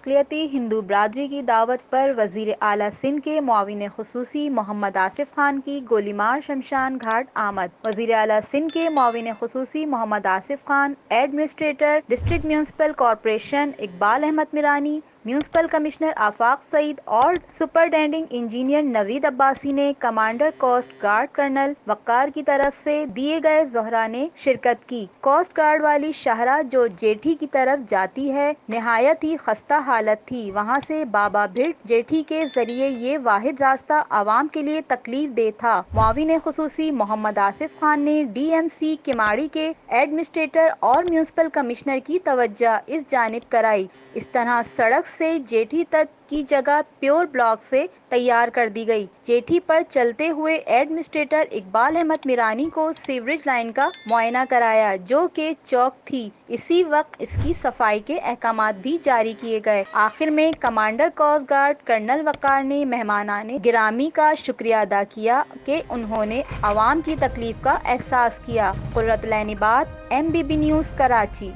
اقلیتی ہندو برادری کی دعوت پر وزیر اعلیٰ سندھ کے معاون خصوصی محمد آصف خان کی گولی مار شمشان گھاٹ آمد۔ وزیر اعلیٰ سندھ کے معاون خصوصی Muhammad Asif Khan, administrator district municipal corporation Iqbal Ahmed Mirani, municipal commissioner Afaq Saeed اور سپرنٹینڈنگ انجینئر نوید عباسی نے commander coast guard colonel Waqar کی طرف سے دیے گئے زہرہ نے شرکت کی۔ کوسٹ گارڈ والی شاہراہ جو جیٹھی کی طرف جاتی ہے نہایت ہی خستہ حالت تھی۔ وہاں سے بابا بھٹ جیٹھی کے ذریعے یہ واحد راستہ عوام کے لیے تکلیف دہ تھا۔ معاون خصوصی محمد آصف خان نے ڈی ایم سی کماڑی کے ایڈمنسٹریٹر اور میونسپل کمشنر کی توجہ اس جانب کرائی۔ اس طرح سڑک سے جیٹھی تک کی جگہ پیور بلاک سے تیار کر دی گئی۔ جیٹھی پر چلتے ہوئے ایڈمنسٹریٹر اقبال احمد میرانی کو سیوریج لائن کا معائنہ کرایا جو کہ چوک تھی۔ اسی وقت اس کی صفائی کے احکامات بھی جاری کیے گئے۔ آخر میں کمانڈر کوسٹ گارڈ کرنل وقار نے مہمانان گرامی کا شکریہ ادا کیا کہ انہوں نے عوام کی تکلیف کا احساس کیا۔ قرۃ العین بات، MBB نیوز، کراچی۔